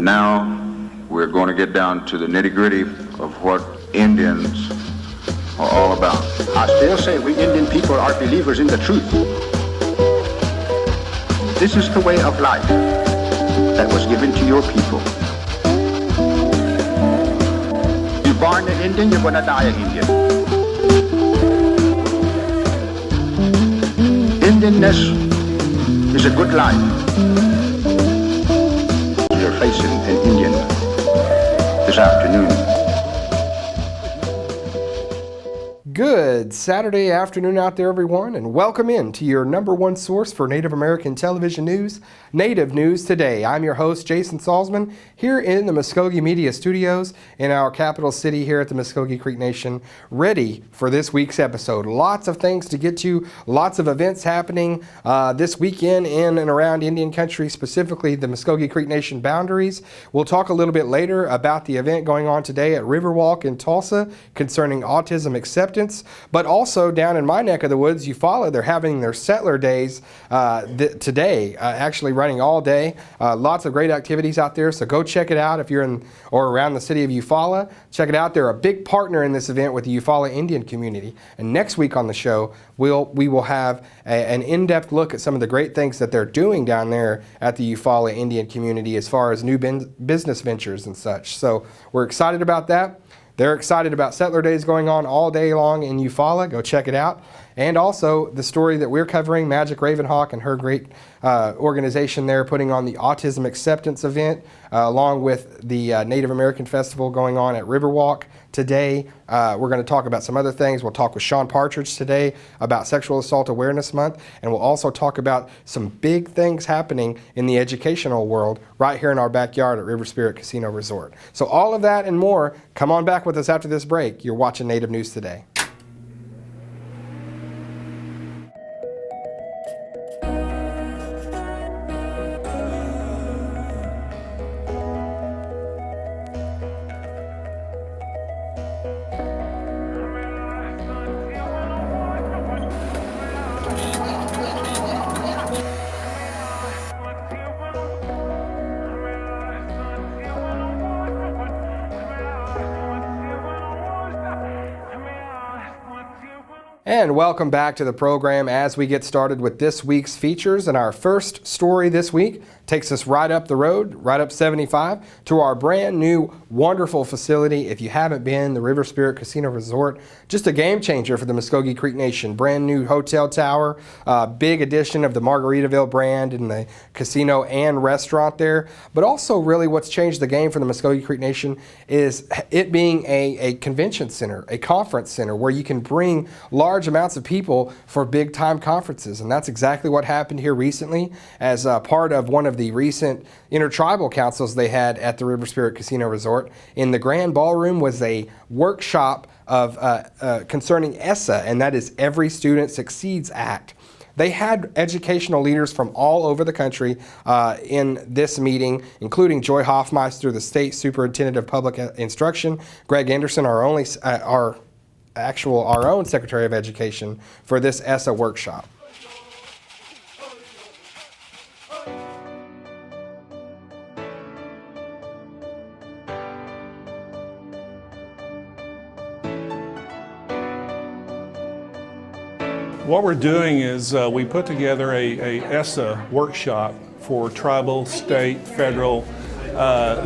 Now we're going to get down to the nitty-gritty of what Indians are all about. I still say we Indian people are believers in the truth. This is the way of life that was given to your people. You're born an Indian, you're going to die an Indian. Indianness is a good life. You're facing an Indian this afternoon. Good Saturday afternoon out there, everyone, and welcome in to your number one source for Native American television news, Native News Today. I'm your host, Jason Salzman, here in the Mvskoke Media Studios in our capital city here at the Mvskoke Creek Nation, ready for this week's episode. Lots of things to get to, lots of events happening this weekend in and around Indian country, specifically the Mvskoke Creek Nation boundaries. We'll talk a little bit later about the event going on today at Riverwalk in Tulsa concerning autism acceptance. But also down in my neck of the woods, Eufaula, they're having their settler days today, actually running all day. Lots of great activities out there, so go check it out if you're in or around the city of Eufaula. Check it out. They're a big partner in this event with the Eufaula Indian community. And next week on the show, we will have an in-depth look at some of the great things that they're doing down there at the Eufaula Indian community as far as new business ventures and such. So we're excited about that. They're excited about Settler Days going on all day long in Eufaula. Go check it out. And also the story that we're covering, Magic Ravenhawk and her great organization there putting on the Autism Acceptance event, along with the Native American Festival going on at Riverwalk today. We're going to talk about some other things. We'll talk with Sean Partridge today about Sexual Assault Awareness Month, and we'll also talk about some big things happening in the educational world right here in our backyard at River Spirit Casino Resort. So all of that and more, come on back with us after this break. You're watching Native News Today. And welcome back to the program as we get started with this week's features. And our first story this week takes us right up the road, right up 75, to our brand new wonderful facility. If you haven't been, the River Spirit Casino Resort, just a game changer for the Mvskoke Creek Nation. Brand new hotel tower, big addition of the Margaritaville brand in the casino and restaurant there. But also really what's changed the game for the Mvskoke Creek Nation is it being a convention center, a conference center where you can bring large amounts of people for big time conferences. And that's exactly what happened here recently as part of one of the recent intertribal councils they had at the River Spirit Casino Resort. In the Grand Ballroom was a workshop of concerning ESSA, and that is Every Student Succeeds Act. They had educational leaders from all over the country in this meeting, including Joy Hoffmeister, the State Superintendent of Public Instruction, Greg Anderson, our own Secretary of Education, for this ESSA workshop. What we're doing is we put together a ESSA workshop for tribal, state, federal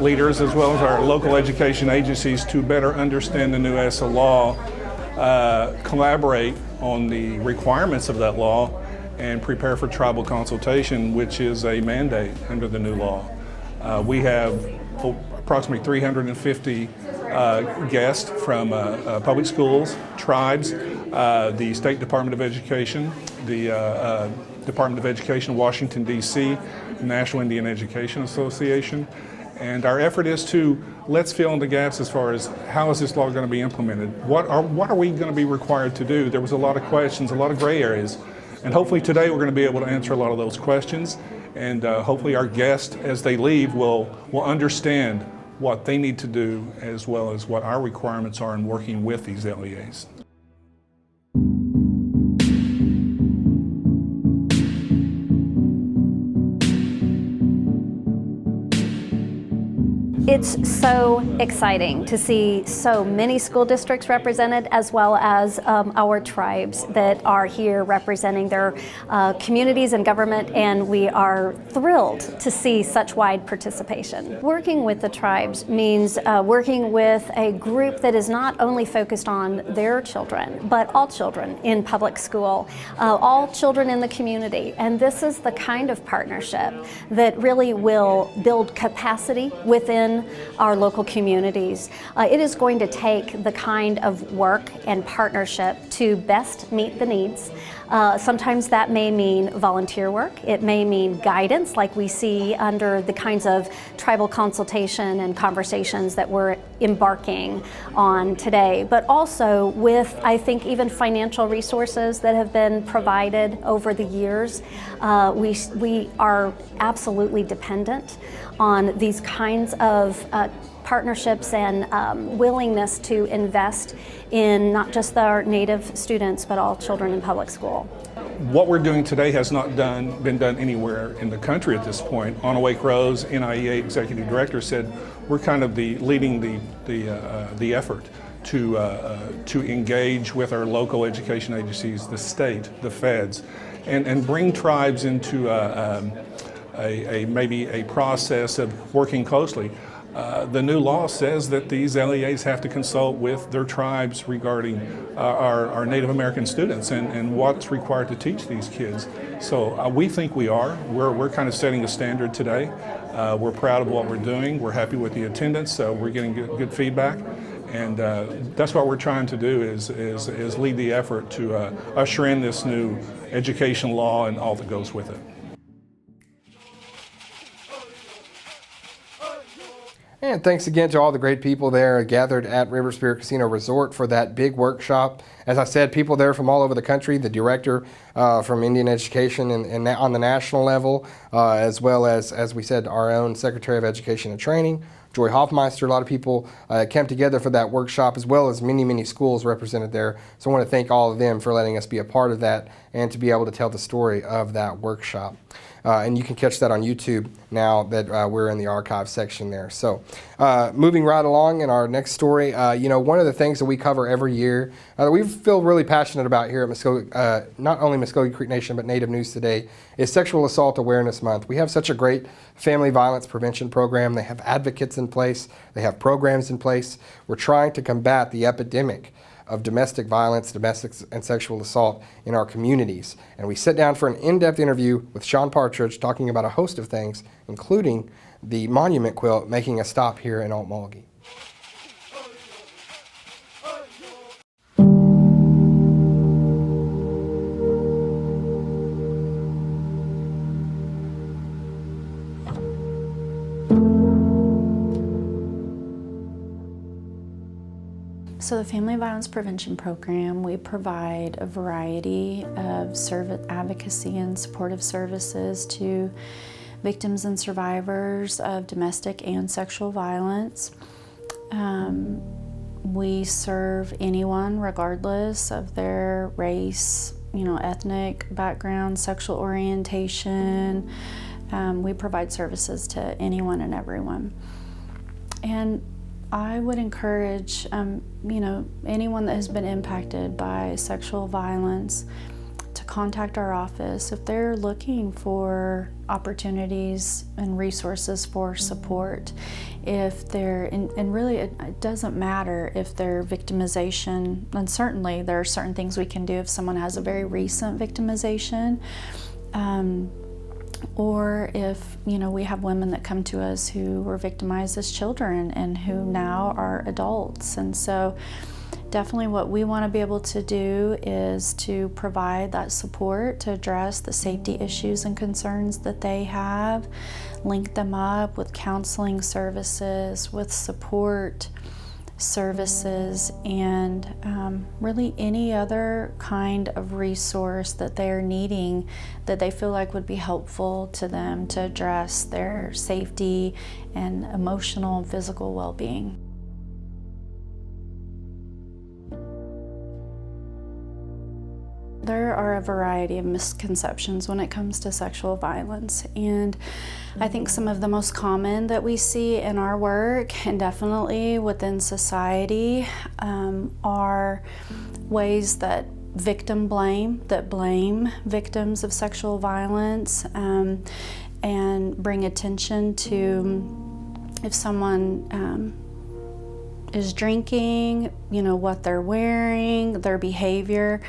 leaders, as well as our local education agencies, to better understand the new ESSA law, collaborate on the requirements of that law, and prepare for tribal consultation, which is a mandate under the new law. We have approximately 350 guests from public schools, tribes, the State Department of Education, the Department of Education, Washington, D.C., National Indian Education Association. And our effort is to let's fill in the gaps as far as how is this law going to be implemented? What are we going to be required to do? There was a lot of questions, a lot of gray areas. And hopefully today we're going to be able to answer a lot of those questions. And hopefully our guests, as they leave, will understand what they need to do, as well as what our requirements are in working with these LEAs. It's so exciting to see so many school districts represented, as well as our tribes that are here representing their communities and government, and we are thrilled to see such wide participation. Working with the tribes means working with a group that is not only focused on their children, but all children in public school, all children in the community, and this is the kind of partnership that really will build capacity within our local communities. It is going to take the kind of work and partnership to best meet the needs. Sometimes that may mean volunteer work. It may mean guidance, like we see under the kinds of tribal consultation and conversations that we're embarking on today, but also with, I think, even financial resources that have been provided over the years. We are absolutely dependent on these kinds of partnerships and willingness to invest in not just our Native students, but all children in public school. What we're doing today has not been done anywhere in the country at this point. Anna Wake Rose, NIEA Executive Director, said we're kind of leading the effort to engage with our local education agencies, the state, the feds, and bring tribes into maybe a process of working closely. The new law says that these LEAs have to consult with their tribes regarding our Native American students and what's required to teach these kids. So we think we are. We're kind of setting a standard today. We're proud of what we're doing. We're happy with the attendance. So we're getting good feedback. And that's what we're trying to do is lead the effort to usher in this new education law and all that goes with it. And thanks again to all the great people there gathered at River Spirit Casino Resort for that big workshop. As I said, people there from all over the country, the director from Indian Education and on the national level, as well as we said, our own Secretary of Education and Training, Joy Hoffmeister. A lot of people came together for that workshop, as well as many schools represented there. So I want to thank all of them for letting us be a part of that and to be able to tell the story of that workshop. And you can catch that on YouTube now that we're in the archive section there. So moving right along in our next story, one of the things that we cover every year that we feel really passionate about here at Mvskoke, not only Mvskoke Creek Nation, but Native News Today, is Sexual Assault Awareness Month. We have such a great family violence prevention program. They have advocates in place. They have programs in place. We're trying to combat the epidemic of domestic violence, domestic and sexual assault in our communities. And we sit down for an in-depth interview with Sean Partridge talking about a host of things, including the monument quilt making a stop here in Altmalgi. So the Family Violence Prevention Program, we provide a variety of advocacy and supportive services to victims and survivors of domestic and sexual violence. We serve anyone regardless of their race, ethnic background, sexual orientation. We provide services to anyone and everyone. And I would encourage, anyone that has been impacted by sexual violence to contact our office if they're looking for opportunities and resources for support. If they're, and really it doesn't matter if they're victimization, and certainly there are certain things we can do if someone has a very recent victimization. Or if, we have women that come to us who were victimized as children and who now are adults. And so definitely what we want to be able to do is to provide that support to address the safety issues and concerns that they have, link them up with counseling services, with support services, and really any other kind of resource that they're needing that they feel like would be helpful to them to address their safety and emotional and physical well-being. There are a variety of misconceptions when it comes to sexual violence, and I think some of the most common that we see in our work and definitely within society are ways that blame victims of sexual violence, and bring attention to if someone is drinking, what they're wearing, their behavior,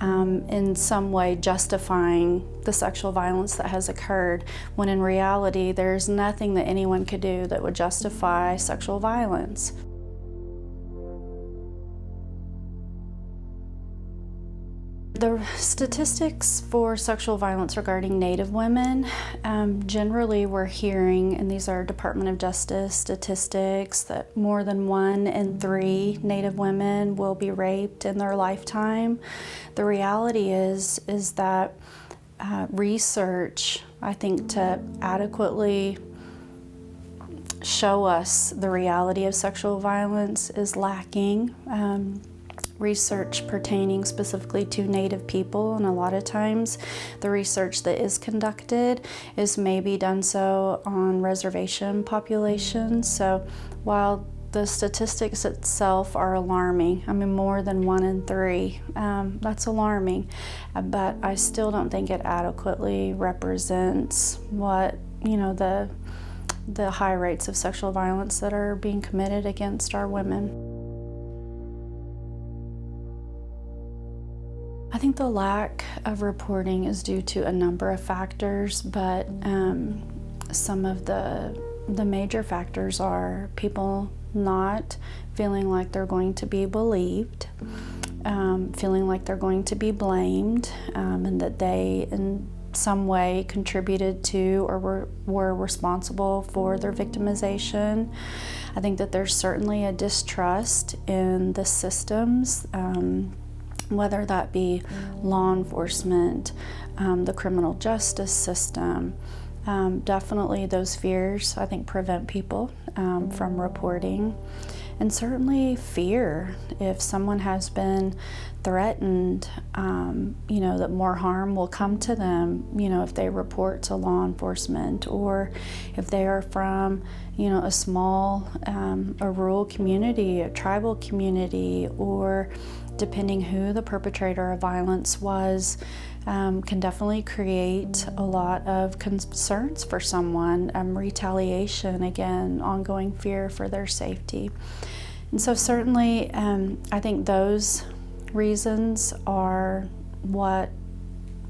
in some way justifying the sexual violence that has occurred, when in reality there's nothing that anyone could do that would justify sexual violence. The statistics for sexual violence regarding Native women, generally we're hearing, and these are Department of Justice statistics, that more than 1 in 3 Native women will be raped in their lifetime. The reality is that research, I think, to adequately show us the reality of sexual violence is lacking. Research pertaining specifically to Native people, and a lot of times the research that is conducted is maybe done so on reservation populations. So while the statistics itself are alarming, more than 1 in 3, that's alarming, but I still don't think it adequately represents what, the high rates of sexual violence that are being committed against our women. I think the lack of reporting is due to a number of factors, but some of the major factors are people not feeling like they're going to be believed, feeling like they're going to be blamed, and that they in some way contributed to or were responsible for their victimization. I think that there's certainly a distrust in the systems, whether that be law enforcement, the criminal justice system. Definitely those fears, I think, prevent people from reporting. And certainly fear, if someone has been threatened, that more harm will come to them, if they report to law enforcement, or if they are from, a small, a rural community, a tribal community, or depending who the perpetrator of violence was, can definitely create a lot of concerns for someone, retaliation, again, ongoing fear for their safety. And so certainly, I think those reasons are what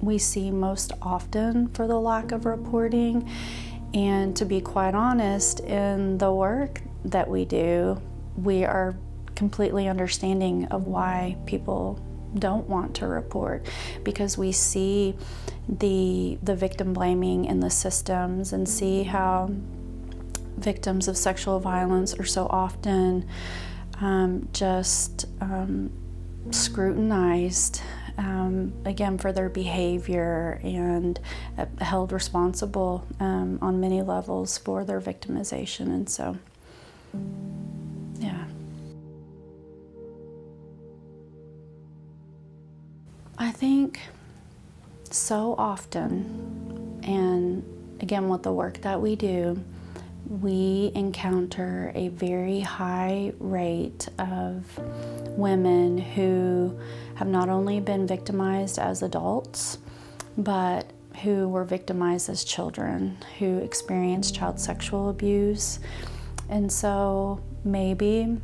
we see most often for the lack of reporting. And to be quite honest, in the work that we do, we are completely understanding of why people don't want to report, because we see the victim blaming in the systems and see how victims of sexual violence are so often scrutinized, again, for their behavior, and held responsible on many levels for their victimization. And so, yeah. I think so often, and again, with the work that we do, we encounter a very high rate of women who have not only been victimized as adults, but who were victimized as children, who experienced child sexual abuse. And so maybe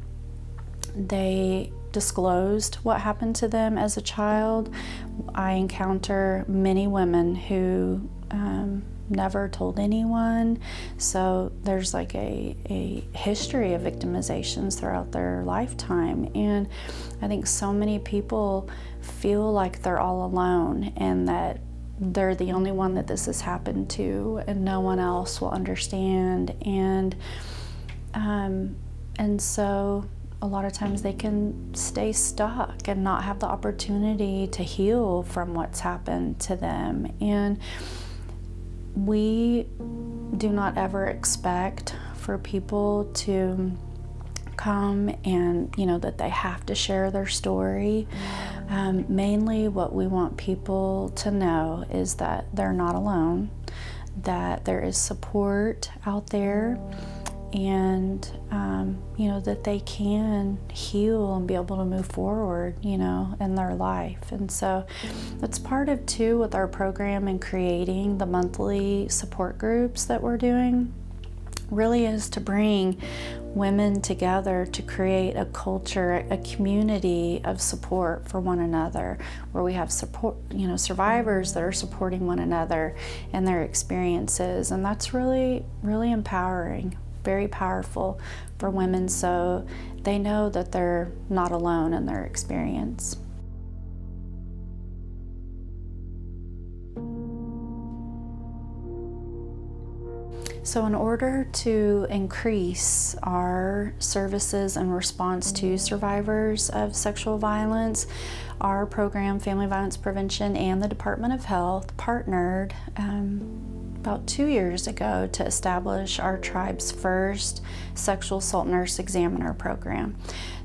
they disclosed what happened to them as a child. I encounter many women who never told anyone. So there's like a history of victimizations throughout their lifetime. And I think so many people feel like they're all alone and that they're the only one that this has happened to and no one else will understand. And so a lot of times they can stay stuck and not have the opportunity to heal from what's happened to them. And we do not ever expect for people to come and, that they have to share their story. Mainly what we want people to know is that they're not alone, that there is support out there, and that they can heal and be able to move forward, in their life. And so that's part of too with our program and creating the monthly support groups that we're doing, really is to bring women together to create a culture, a community of support for one another, where we have support, survivors that are supporting one another and their experiences. And that's really, really empowering, very powerful for women, so they know that they're not alone in their experience. So in order to increase our services in response to survivors of sexual violence, our program, Family Violence Prevention, and the Department of Health partnered about 2 years ago to establish our tribe's first sexual assault nurse examiner program.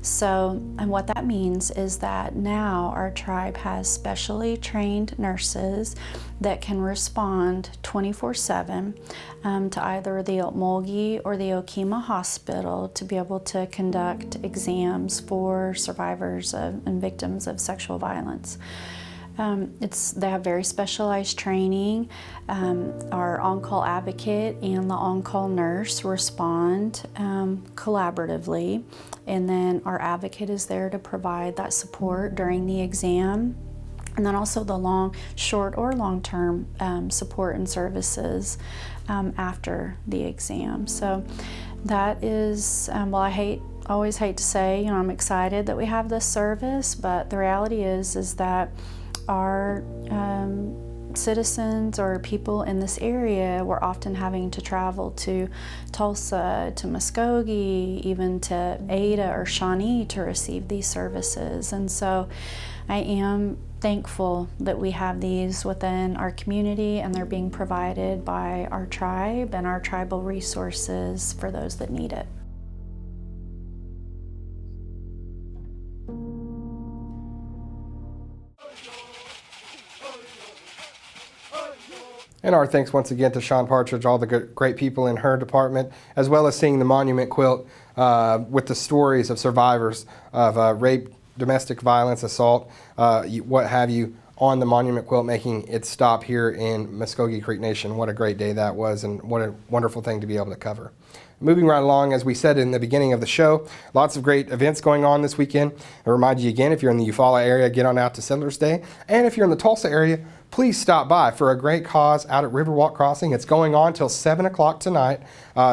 So, and what that means is that now our tribe has specially trained nurses that can respond 24/7 to either the Okmulgee or the Okemah Hospital to be able to conduct exams for survivors and victims of sexual violence. They have very specialized training. Our on-call advocate and the on-call nurse respond collaboratively, and then our advocate is there to provide that support during the exam, and then also the short or long-term support and services after the exam. So that is, I always hate to say, I'm excited that we have this service, but the reality is that our citizens or people in this area were often having to travel to Tulsa, to Mvskoke, even to Ada or Shawnee to receive these services. And so I am thankful that we have these within our community, and they're being provided by our tribe and our tribal resources for those that need it. And our thanks once again to Sean Partridge, all the great people in her department, as well as seeing the monument quilt with the stories of survivors of rape, domestic violence, assault, what have you, on the monument quilt, making its stop here in Mvskoke Creek Nation. What a great day that was, and what a wonderful thing to be able to cover. Moving right along, as we said in the beginning of the show, lots of great events going on this weekend. I remind you again, if you're in the Eufaula area, get on out to Settlers Day. And if you're in the Tulsa area, please stop by for a great cause out at Riverwalk Crossing. It's going on till 7 o'clock tonight.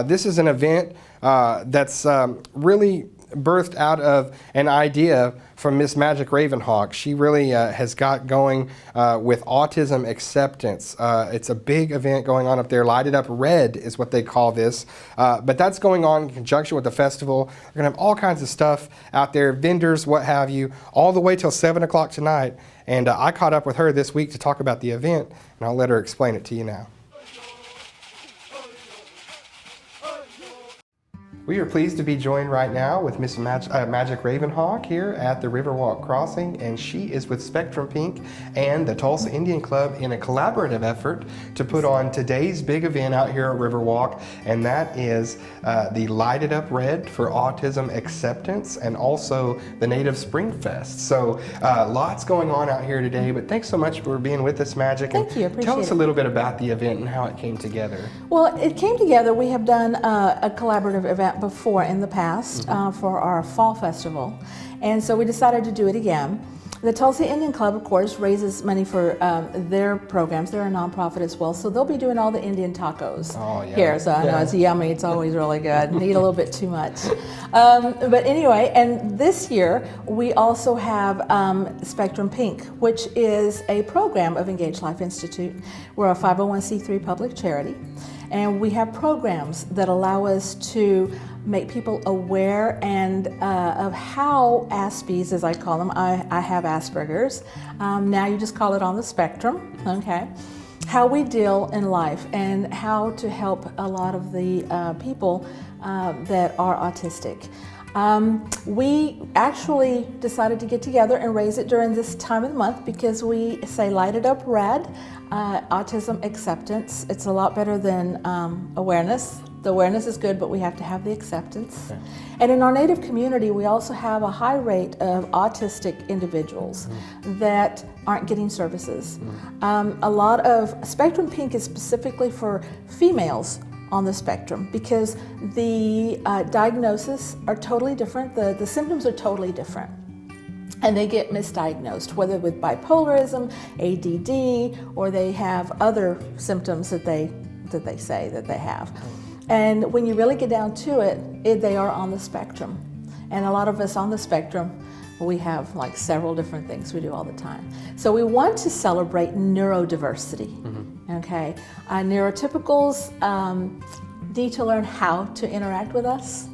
This is an event that's really birthed out of an idea from Miss Magic Ravenhawk. She really has got going with autism acceptance. It's a big event going on up there. Light It Up Red is what they call this. But that's going on in conjunction with the festival. They're going to have all kinds of stuff out there, vendors, what have you, all the way till 7 o'clock tonight. And I caught up with her this week to talk about the event, and I'll let her explain it to you now. We are pleased to be joined right now with Miss Magic Ravenhawk here at the Riverwalk Crossing, and she is with Spectrum Pink and the Tulsa Indian Club in a collaborative effort to put on today's big event out here at Riverwalk, and that is the Light It Up Red for Autism Acceptance, and also the Native Spring Fest. So lots going on out here today, but thanks so much for being with us, Magic. Thank you, appreciate Tell us it. a little bit about the event and how it came together. Well, it came together. We have done a collaborative event before in the past for our fall festival, and so we decided to do it again. The Tulsa Indian Club, of course, raises money for their programs. They're a nonprofit as well, so they'll be doing all the Indian tacos here. So I know it's yummy. It's always really good. Eat a little bit too much. But anyway, and this year we also have Spectrum Pink, which is a program of Engaged Life Institute. We're a 501c3 public charity, and we have programs that allow us to make people aware and of how Aspies, as I call them, I have Asperger's. Now you just call it on the spectrum, okay? How we deal in life and how to help a lot of the people that are autistic. We actually decided to get together and raise it during this time of the month because we say light it up red, autism acceptance. It's a lot better than awareness. The awareness is good, but we have to have the acceptance. Okay. And in our Native community, we also have a high rate of autistic individuals that aren't getting services. A lot of Spectrum Pink is specifically for females on the spectrum because the diagnoses are totally different, the symptoms are totally different, and they get misdiagnosed, whether with bipolarism, ADD, or they have other symptoms that they say that they have. And when you really get down to it, they are on the spectrum. And a lot of us on the spectrum, we have like several different things we do all the time. So we want to celebrate neurodiversity. Okay, neurotypicals need to learn how to interact with us,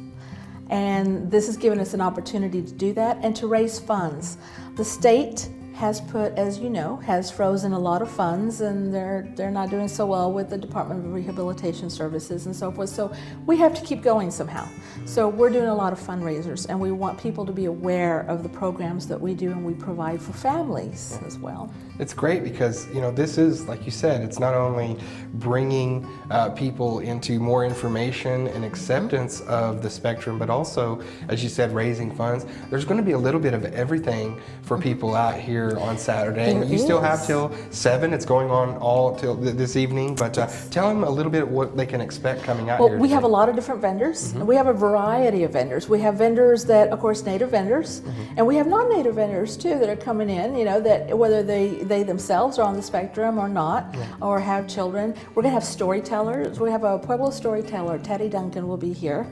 and this has given us an opportunity to do that and to raise funds. The state has put, as you know, has frozen a lot of funds, and they're not doing so well with the Department of Rehabilitation Services and so forth. So we have to keep going somehow. So we're doing a lot of fundraisers, and we want people to be aware of the programs that we do and we provide for families as well. It's great because, you know, this is, like you said, it's not only bringing people into more information and acceptance of the spectrum, but also, as you said, raising funds. There's going to be a little bit of everything for people out here on Saturday. There you still have is. till 7. It's going on all till this evening, but tell them a little bit what they can expect coming out here. Well, we have a lot of different vendors. We have a variety of vendors. We have vendors that, of course, native vendors, and we have non-native vendors too that are coming in, you know, that whether they themselves are on the spectrum or not, or have children. We're gonna have storytellers. We have a Pueblo storyteller, Teddy Duncan, will be here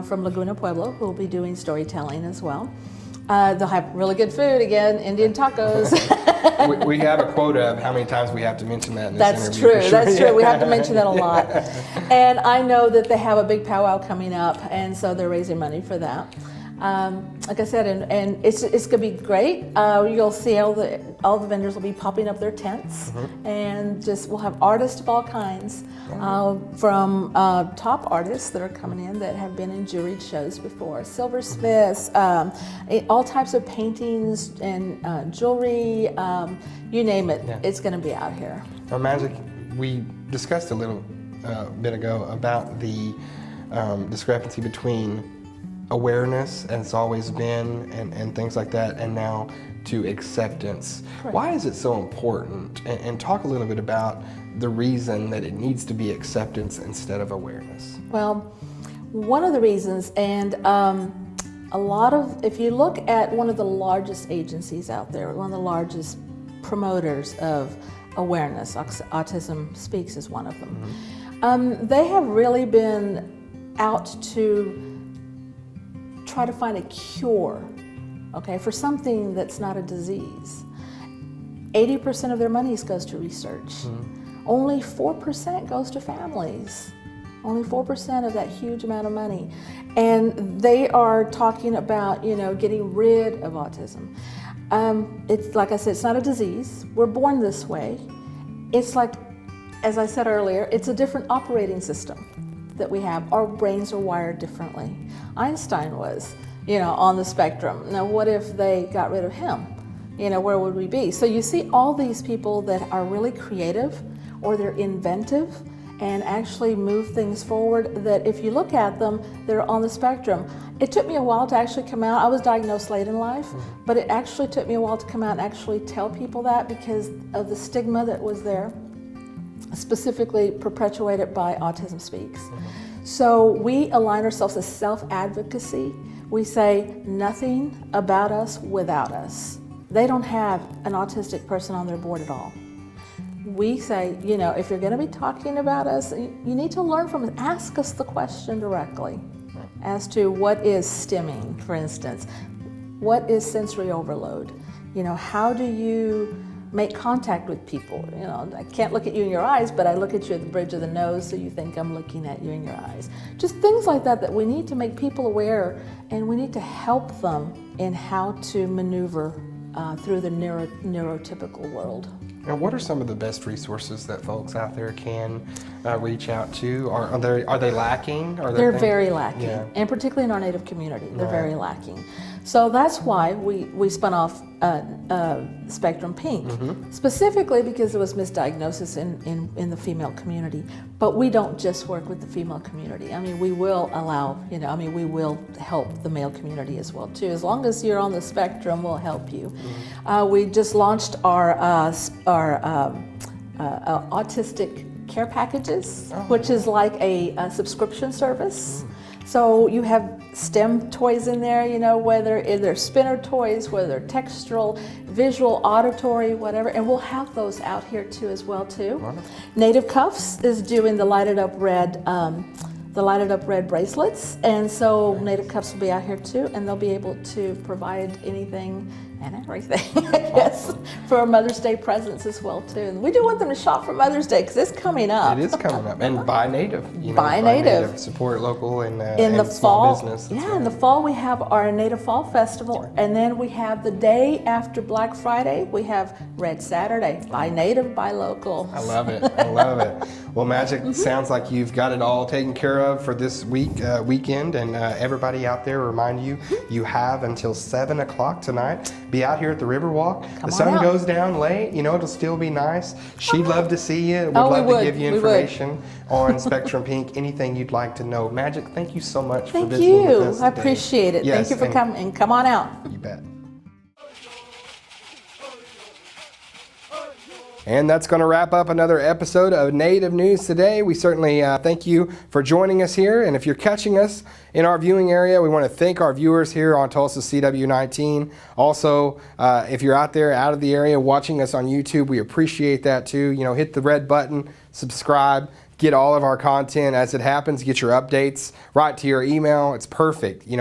from Laguna Pueblo, who will be doing storytelling as well. They'll have really good food again, Indian tacos. we have a quota of how many times we have to mention that in this That's interview. true. For sure. That's true. We have to mention that a lot. And I know that they have a big powwow coming up, and so they're raising money for that. Like I said, and it's going to be great. You'll see all the vendors will be popping up their tents, and we'll have artists of all kinds, from top artists that are coming in that have been in juried shows before, silversmiths, all types of paintings and jewelry, you name it. It's going to be out here. Now, Magic, we discussed a little bit ago about the discrepancy between awareness, and it's always been, and things like that, and now to acceptance. Correct. Why is it so important? And talk a little bit about the reason that it needs to be acceptance instead of awareness. Well, one of the reasons, and if you look at one of the largest agencies out there, one of the largest promoters of awareness, Autism Speaks is one of them. They have really been out to try to find a cure, okay, for something that's not a disease. 80% of their money goes to research. Only 4% goes to families. Only 4% of that huge amount of money. And they are talking about, you know, getting rid of autism. It's like I said, it's not a disease. We're born this way. It's like, as I said earlier, it's a different operating system that we have. Our brains are wired differently. Einstein was, you know, on the spectrum. Now, what if they got rid of him? You know, where would we be? So you see all these people that are really creative, or they're inventive, and actually move things forward, that if you look at them, they're on the spectrum. It took me a while to actually come out. I was diagnosed late in life, but it actually took me a while to come out and actually tell people that because of the stigma that was there, specifically perpetuated by Autism Speaks. So we align ourselves as self-advocacy. We say nothing about us without us. They don't have an autistic person on their board at all. We say, you know, if you're going to be talking about us, you need to learn from us. Ask us the question directly as to what is stimming, for instance. What is sensory overload? You know, how do you make contact with people? You know, I can't look at you in your eyes, but I look at you at the bridge of the nose, so you think I'm looking at you in your eyes. Just things like that we need to make people aware, and we need to help them in how to maneuver through the neurotypical world. And what are some of the best resources that folks out there can reach out to? Are they lacking? They're very lacking, Yeah. and particularly in our Native community, they're Right. very lacking. So that's why we spun off Spectrum Pink, specifically because there was misdiagnosis in the female community. But we don't just work with the female community. I mean, we will allow, we will help the male community as well too. As long as you're on the spectrum, we'll help you. We just launched our autistic care packages, which is like a subscription service. So you have STEM toys in there, whether they're spinner toys, whether they're textural, visual, auditory, whatever, and we'll have those out here too as well too. Wonderful. Native Cuffs is doing the lighted up red bracelets, and so Native Cuffs will be out here too, and they'll be able to provide anything and everything, I guess, for Mother's Day presents as well too. And we do want them to shop for Mother's Day because it's coming up. It is coming up, and buy native. Buy native. Support local and In the small fall, business. in the fall we have our Native Fall Festival, and then we have the day after Black Friday, we have Red Saturday. Buy native, buy local. I love it. I love it. Well, Magic, sounds like you've got it all taken care of for this weekend, and everybody out there, remind you, you have until 7 o'clock tonight. Be out here at the Riverwalk. The sun goes down late. It'll still be nice. She'd love to see you. We'd love to give you information on Spectrum Pink. Anything you'd like to know. Magic, thank you so much for visiting with us I today. appreciate it. Yes, Thank you for coming. Come on out. You bet. And that's going to wrap up another episode of Native News Today. We certainly thank you for joining us here. And if you're catching us in our viewing area, we want to thank our viewers here on Tulsa CW19. Also, if you're out there, out of the area, watching us on YouTube, we appreciate that too. Hit the red button, subscribe, get all of our content as it happens, get your updates right to your email. It's perfect. You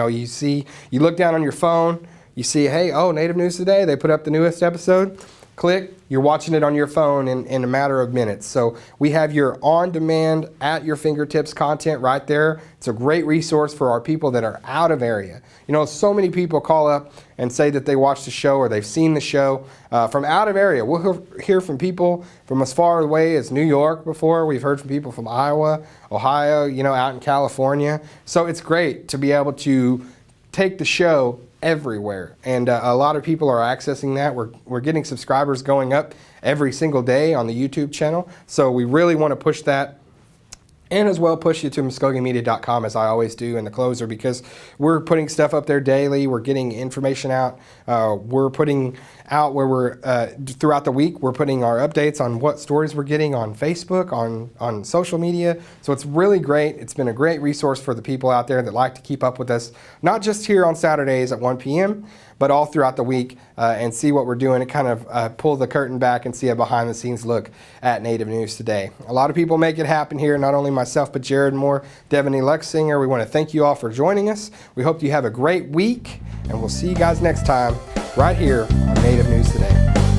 look down on your phone, you see, hey, Native News Today, they put up the newest episode. Click, you're watching it on your phone in a matter of minutes. So we have your on-demand, at your fingertips content right there. It's a great resource for our people that are out of area. So many people call up and say that they watched the show or they've seen the show from out of area. We'll hear from people from as far away as New York before. We've heard from people from Iowa, Ohio, out in California. So it's great to be able to take the show everywhere, and a lot of people are accessing that. We're getting subscribers going up every single day on the YouTube channel, so we really want to push that, and as well push you to MvskokeMedia.com, as I always do in the closer, because we're putting stuff up there daily. We're getting information out. We're putting out where we're throughout the week. We're putting our updates on what stories we're getting on Facebook, on social media. So it's really great. It's been a great resource for the people out there that like to keep up with us, not just here on Saturdays at 1 p.m., but all throughout the week and see what we're doing and kind of pull the curtain back and see a behind the scenes look at Native News Today. A lot of people make it happen here, not only myself, but Jared Moore, Devaney Luxinger. We want to thank you all for joining us. We hope you have a great week, and we'll see you guys next time right here on Native News Today.